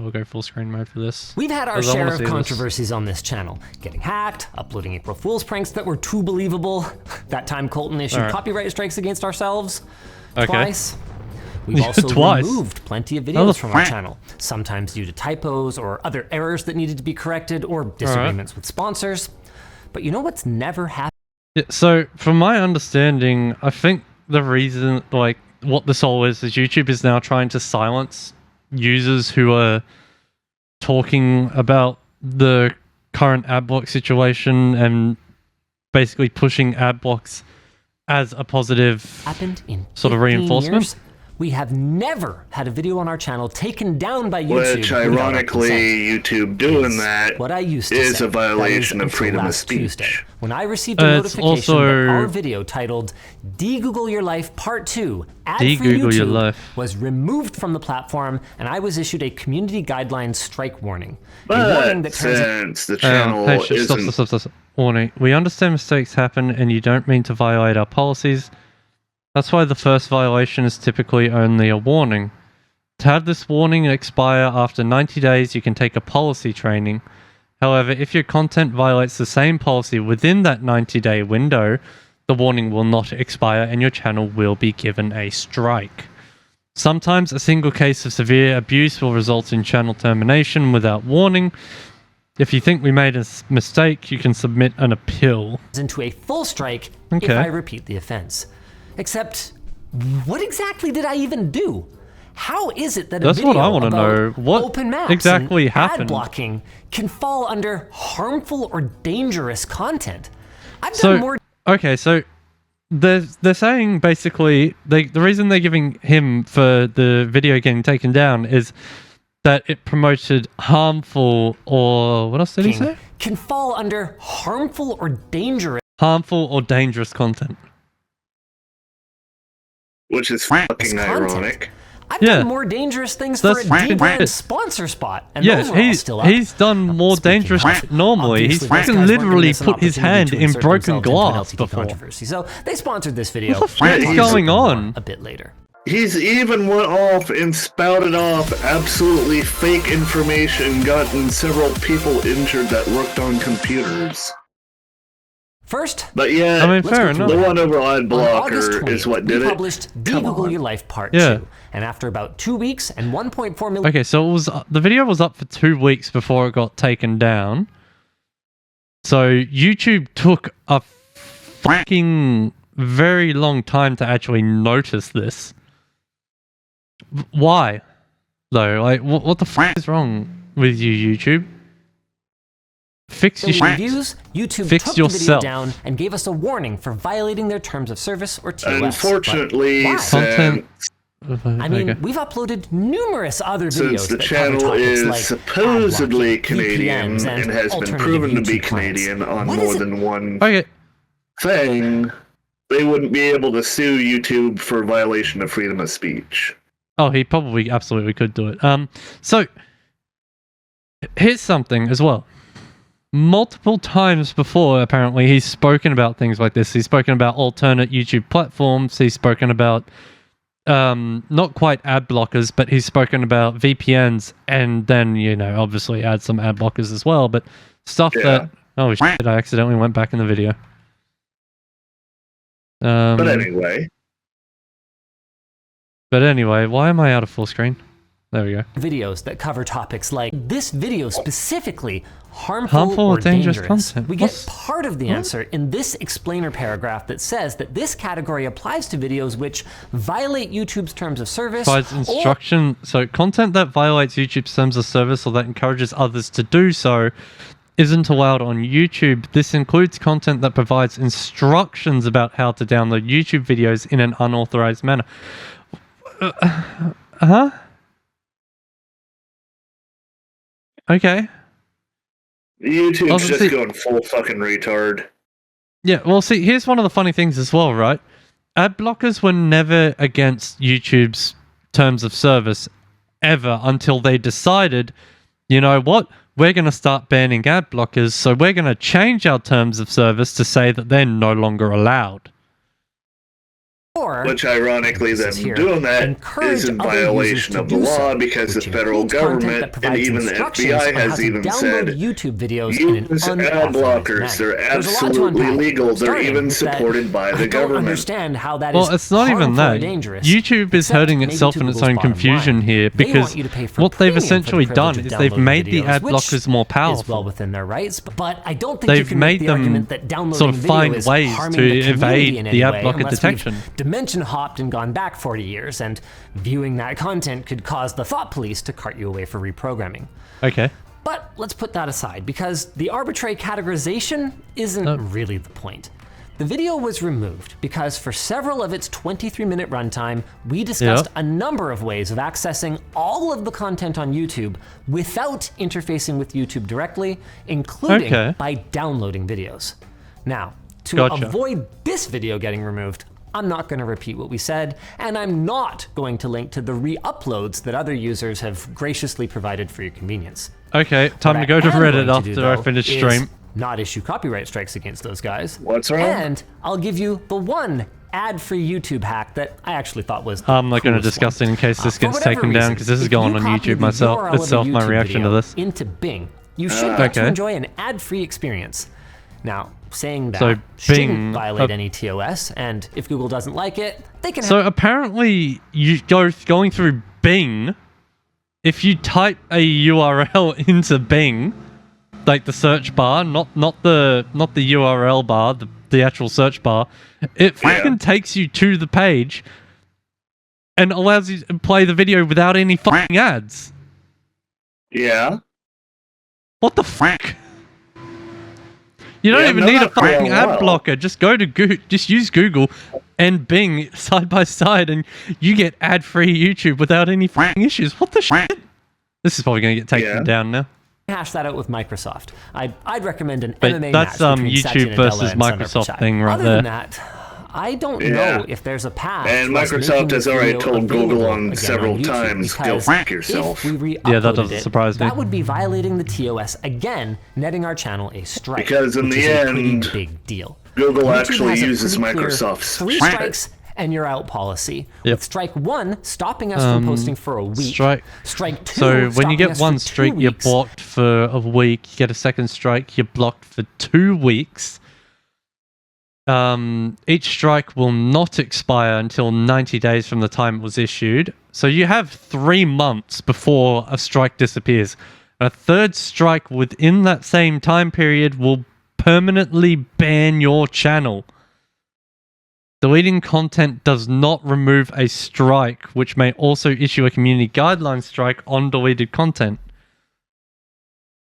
we'll go full screen mode for this. We've had our share of controversies on this channel. Getting hacked, uploading April Fool's pranks that were too believable. That time Colton issued copyright strikes against ourselves. Twice. We've also removed plenty of videos from our channel, sometimes due to typos or other errors that needed to be corrected or disagreements with sponsors. But you know what's never happened? Yeah, so from my understanding, I think the reason, like, what this all is YouTube is now trying to silence users who are talking about the current adblock situation and basically pushing adblocks as a positive sort of reinforcement. Years, we have never had a video on our channel taken down by YouTube. Which, ironically, YouTube doing that what I used to is say. a violation of freedom of speech. Tuesday, when I received a notification that our video titled "De-Google Your Life Part 2" ad-free YouTube was removed from the platform, and I was issued a community guidelines strike warning. A warning that since the channel isn't... Stop. Warning. We understand mistakes happen, and you don't mean to violate our policies. That's why the first violation is typically only a warning. To have this warning expire after 90 days, you can take a policy training. However, if your content violates the same policy within that 90-day window, the warning will not expire and your channel will be given a strike. Sometimes a single case of severe abuse will result in channel termination without warning. If you think we made a mistake, you can submit an appeal. Into a full strike if I repeat the offense. Except, what exactly did I even do? How is it that a video about open maps exactly and happened? Ad blocking can fall under harmful or dangerous content? I've done more. Okay, so they're saying basically the reason they're giving him for the video getting taken down is that it promoted harmful or what else did he say? Can fall under harmful or dangerous content. Which is fucking ironic. I've done more dangerous things for a D-brand sponsor spot, and those were all still up. He's done more dangerous normally. He's fucking literally put his hand in broken glass before. So they sponsored this video. What the fuck is going on? A bit later. He's even went off and spouted off absolutely fake information, gotten several people injured that worked on computers. First, but yeah, I mean, fair enough. The one over adblocker is what did it. Published De-Google Your Life Part 2, and after about 2 weeks and 1.4 million. Okay, so it was the video was up for 2 weeks before it got taken down. So YouTube took a fucking very long time to actually notice this. Why, though? Like, what the fuck is wrong with you, YouTube? Fix your reviews. YouTube took the video down and gave us a warning for violating their terms of service or TOS. Unfortunately, I mean, we've uploaded numerous other videos. Since the channel is supposedly Canadian and has been proven to be Canadian on more than one thing, they wouldn't be able to sue YouTube for violation of freedom of speech. Oh, he probably absolutely could do it. So here's something as well. Multiple times before, apparently, he's spoken about things like this. He's spoken about alternate YouTube platforms. He's spoken about, not quite ad blockers, but he's spoken about VPNs and then, you know, obviously add some ad blockers as well. But stuff that... Oh, shit, I accidentally went back in the video. But anyway. Why am I out of full screen? There we go. Videos that cover topics like this video specifically, harmful or dangerous dangerous. Content. We get part of the answer in this explainer paragraph that says that this category applies to videos which violate YouTube's terms of service. Provides instruction. So content that violates YouTube's terms of service or that encourages others to do so isn't allowed on YouTube. This includes content that provides instructions about how to download YouTube videos in an unauthorized manner. Okay. YouTube's just going full fucking retard. Yeah, well, see, here's one of the funny things as well, right? Ad blockers were never against YouTube's terms of service ever until they decided, you know what? We're going to start banning ad blockers, so we're going to change our terms of service to say that they're no longer allowed. Which ironically, them doing that is in violation of the law because the federal government and even the FBI has even said YouTube videos use ad blockers. They're absolutely legal. They're even supported by the government. Understand how that well, it's not even that. YouTube is hurting itself in its own confusion here because what they've essentially done is they've made the ad blockers more powerful. Well within their rights, but I don't think they've made them sort of find ways to evade the ad blocker detection. Dimension hopped and gone back 40 years, and viewing that content could cause the thought police to cart you away for reprogramming. Okay. But let's put that aside, because the arbitrary categorization isn't really the point. The video was removed because for several of its 23-minute runtime, we discussed a number of ways of accessing all of the content on YouTube without interfacing with YouTube directly, including by downloading videos. Now, to avoid this video getting removed, I'm not going to repeat what we said, and I'm not going to link to the re-uploads that other users have graciously provided for your convenience. Okay, time to go to Reddit after I finish stream. Not issue copyright strikes against those guys. What's wrong? And I'll give you the one ad-free YouTube hack that I actually thought was I'm not going to discuss it in case this gets taken down, because this is going on YouTube itself, my reaction to this. Into Bing, you should get to enjoy an ad-free experience. Now, saying that shouldn't violate any TOS, and if Google doesn't like it, they can. So apparently, going through Bing, if you type a URL into Bing, like the search bar, not the URL bar, the actual search bar, it fucking takes you to the page and allows you to play the video without any fucking ads. Yeah. What the fuck? You don't even need a fucking ad blocker. Just go to Google, just use Google and Bing side by side, and you get ad-free YouTube without any fucking issues. What the shit? This is probably going to get taken down now. Hash that out with Microsoft. I'd recommend an but MMA that's match between YouTube Satya versus Nadella and Microsoft thing right Other there. than that, I don't know if there's a path. And Microsoft has already told Google on several times, go fuck yourself. Yeah, that doesn't surprise me. That would be violating the TOS again, netting our channel a strike. Because in the end, big deal. Google actually uses Microsoft's 3 strikes and you're out policy. With strike 1 stopping us from posting for a week. Strike 2. So when you get 1 strike, you're blocked for a week. You get a 2nd strike, you're blocked for 2 weeks. Each strike will not expire until 90 days from the time it was issued. So you have 3 months before a strike disappears. A 3rd strike within that same time period will permanently ban your channel. Deleting content does not remove a strike, which may also issue a community guideline strike on deleted content.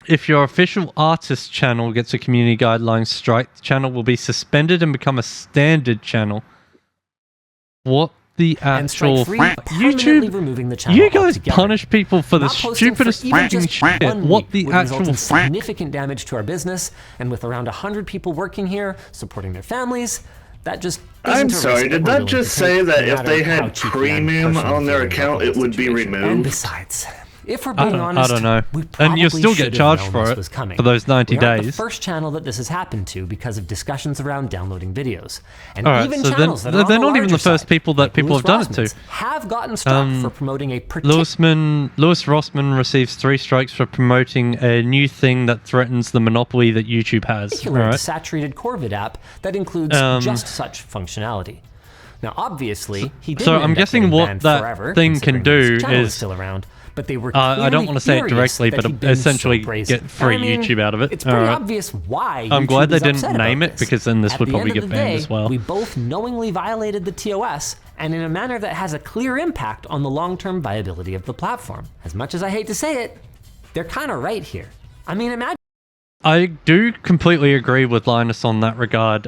If your official artist channel gets a community guideline strike, the channel will be suspended and become a standard channel. What the actual YouTube? Removing the channel you guys altogether. Punish people for the stupidest fucking shit. What the actual significant damage to our business, and with around 100 people working here, supporting their families, that just. I'm sorry, did that just say that if they had premium on their account, it would be removed? And besides, if we're being honest, I don't know. And you'll still get charged for it for those 90 days. The first channel that this has happened to because of discussions around downloading videos. And even so channels that they're not even the first people that people have done it to. Have gotten struck for promoting a particular. Lewis Rossman receives 3 strikes for promoting a new thing that threatens the monopoly that YouTube has. Particular saturated Corvid app that includes just such functionality. Now, obviously, he didn't. So I'm guessing what that thing can do is still around. But they were I don't want to say it directly, but essentially get free YouTube out of it. It's pretty obvious why. I'm glad they didn't name it, because then this would probably get banned as well. We both knowingly violated the TOS, and in a manner that has a clear impact on the long-term viability of the platform. As much as I hate to say it, they're kind of right here. I mean, imagine. I do completely agree with Linus on that regard.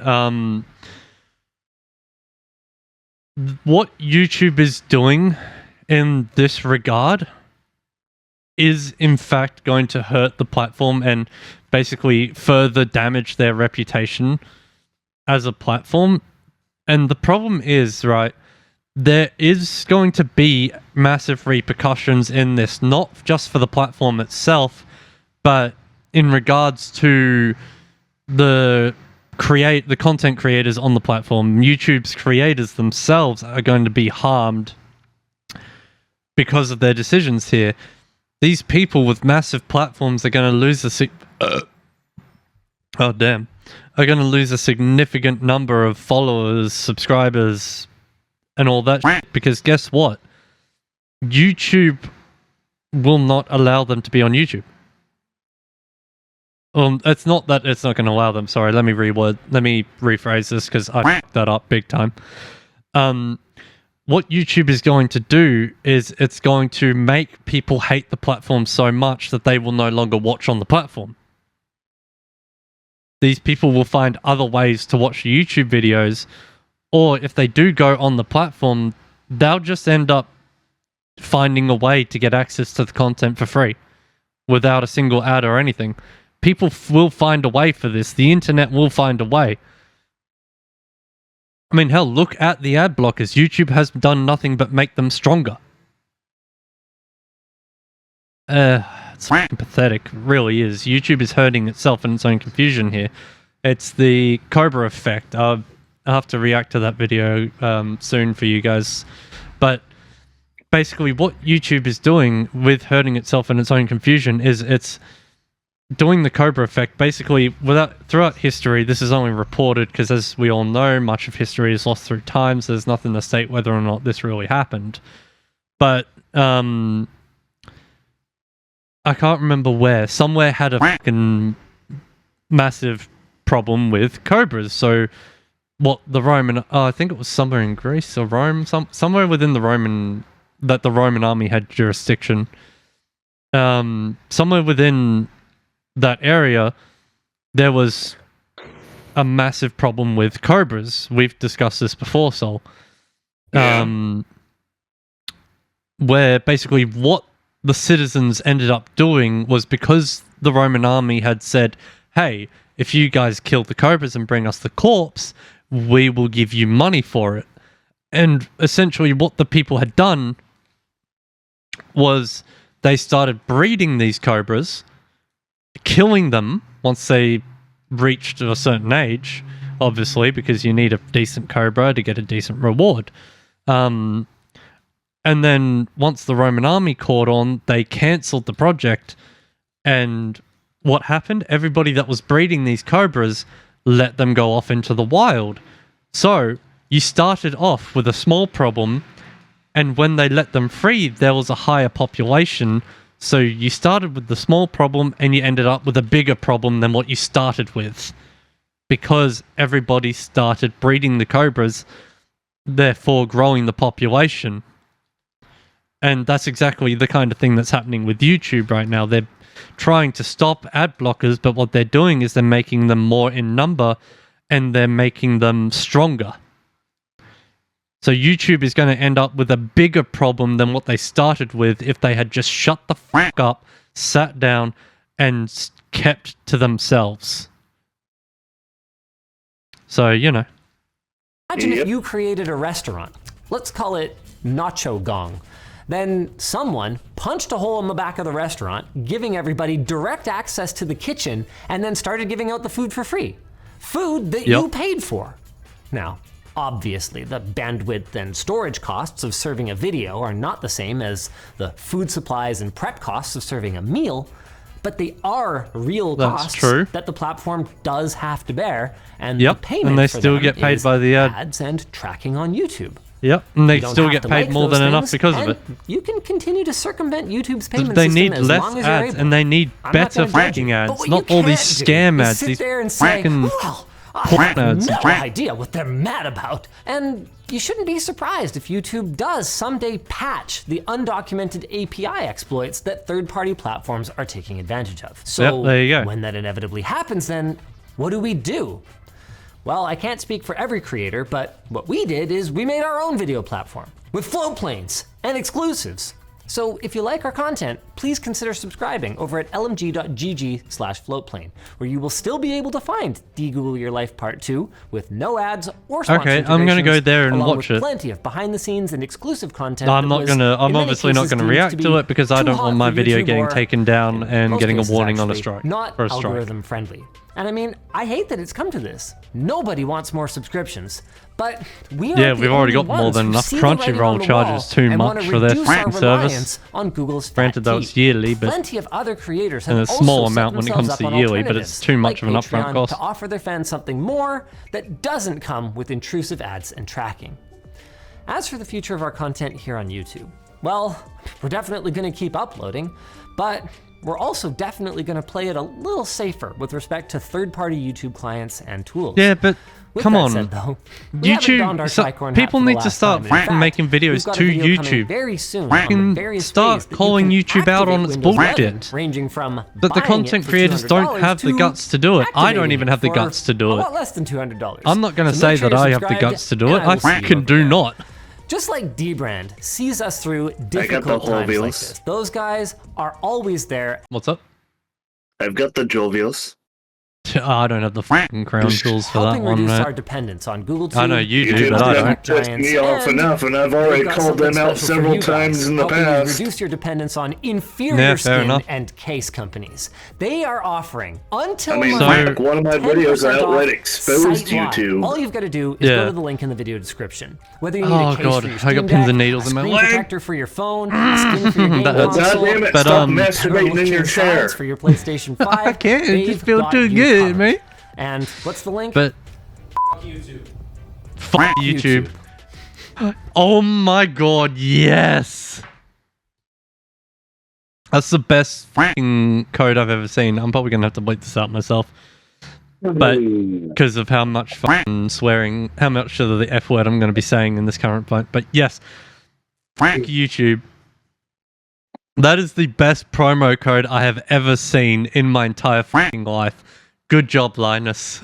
What YouTube is doing in this regard is in fact going to hurt the platform and basically further damage their reputation as a platform. And the problem is, right, there is going to be massive repercussions in this, not just for the platform itself, but in regards to the the content creators on the platform, YouTube's creators themselves are going to be harmed because of their decisions here. These people with massive platforms are going to lose are going to lose a significant number of followers, subscribers, and all that because guess what? YouTube will not allow them to be on YouTube. It's not that it's not going to allow them. Sorry, let me rephrase this because I fucked that up big time. What YouTube is going to do is it's going to make people hate the platform so much that they will no longer watch on the platform. These people will find other ways to watch YouTube videos, or if they do go on the platform, they'll just end up finding a way to get access to the content for free without a single ad or anything. People will find a way for this. The internet will find a way. I mean, hell, look at the ad blockers. YouTube has done nothing but make them stronger. It's pathetic. It really is. YouTube is hurting itself in its own confusion here. It's the Cobra effect. I'll have to react to that video soon for you guys. But basically what YouTube is doing with hurting itself in its own confusion is it's doing the Cobra effect. Basically, throughout history, this is only reported because, as we all know, much of history is lost through time, so there's nothing to state whether or not this really happened. But I can't remember where. Somewhere had a fucking massive problem with cobras. So what the Roman... I think it was somewhere in Greece or Rome. Somewhere within the Roman army had jurisdiction. Somewhere within that area, there was a massive problem with cobras. We've discussed this before, Sol. Where basically what the citizens ended up doing was, because the Roman army had said, hey, if you guys kill the cobras and bring us the corpse, we will give you money for it. And essentially what the people had done was they started breeding these cobras, killing them once they reached a certain age, obviously, because you need a decent cobra to get a decent reward. And then once the Roman army caught on, they cancelled the project. And what happened? Everybody that was breeding these cobras let them go off into the wild. So you started off with a small problem, and when they let them free, there was a higher population. So you started with the small problem and you ended up with a bigger problem than what you started with, because everybody started breeding the cobras, therefore growing the population. And that's exactly the kind of thing that's happening with YouTube right now. They're trying to stop ad blockers, but what they're doing is they're making them more in number and they're making them stronger. So YouTube is going to end up with a bigger problem than what they started with if they had just shut the fuck up, sat down, and kept to themselves. So, you know. Imagine if you created a restaurant. Let's call it Nacho Gong. Then someone punched a hole in the back of the restaurant, giving everybody direct access to the kitchen, and then started giving out the food for free. Food that you paid for. Now, obviously, the bandwidth and storage costs of serving a video are not the same as the food supplies and prep costs of serving a meal, but they are real costs that the platform does have to bear, and the payment and they for still them get paid is by the ads and tracking on YouTube. Yep, and they still get paid more than enough because of it. You can continue to circumvent YouTube's payment they system need as less long as you're ads, able. and they need better fucking ads, not all these scam ads. Sit these there and say, fucking well, I have no idea what they're mad about. And you shouldn't be surprised if YouTube does someday patch the undocumented API exploits that third-party platforms are taking advantage of. So there you go. When that inevitably happens, then what do? Well, I can't speak for every creator, but what we did is we made our own video platform with float planes and exclusives. So if you like our content, please consider subscribing over at lmg.gg/floatplane, where you will still be able to find De-Google Your Life Part 2 with no ads or sponsor Okay, I'm gonna go there and watch it. Plenty of behind the scenes and exclusive content. I'm obviously not gonna react to it because I don't want my video getting taken down and getting a warning on a strike. Not algorithm friendly. And I mean, I hate that it's come to this. Nobody wants more subscriptions, but we've already got more than enough. Crunchyroll charges too much for their service. On Google's granted, though it's yearly, but plenty of other creators and a small amount when it comes to yearly, but it's too much of an upfront cost to offer their fans something more that doesn't come with intrusive ads and tracking. As for the future of our content here on YouTube, well, we're definitely going to keep uploading, but we're also definitely going to play it a little safer with respect to third-party YouTube clients and tools. Yeah, but come on, said, though, YouTube. People need to start making videos to YouTube. Very soon. Start calling YouTube out on its bullshit. Ranging from but the content creators don't have the guts to do it. I don't even have the guts to do it. A lot less than $200. I'm not going to say that I have the guts to do it. I fucking do not. Just like D-Brand sees us through difficult times like this. Those guys are always there. What's up? I've got the Jovials. I don't have the fucking crown jewels for that one, reduce mate. our dependence on Google I know you do, but I don't. Pissed me off enough, and I've already called them out several times in the past. Reduce your dependence on inferior skin and case companies. They are offering until one of my videos I outright exposed you to. All you've got to do is go to the link in the video description. Whether you need a case for your I got pins and needles in my leg. Protector for your phone, a skin for your game console, damn it, stop masturbating in your chair. For your PlayStation 5. I can't. It just feels too good. Mate. And what's the link? But fuck YouTube. Fuck YouTube. Oh my god, yes. That's the best fucking code I've ever seen. I'm probably gonna have to bleep this out myself. But because of how much fucking swearing, how much of the F word I'm gonna be saying in this current point. But yes, fuck YouTube. That is the best promo code I have ever seen in my entire fucking life. Good job, Linus.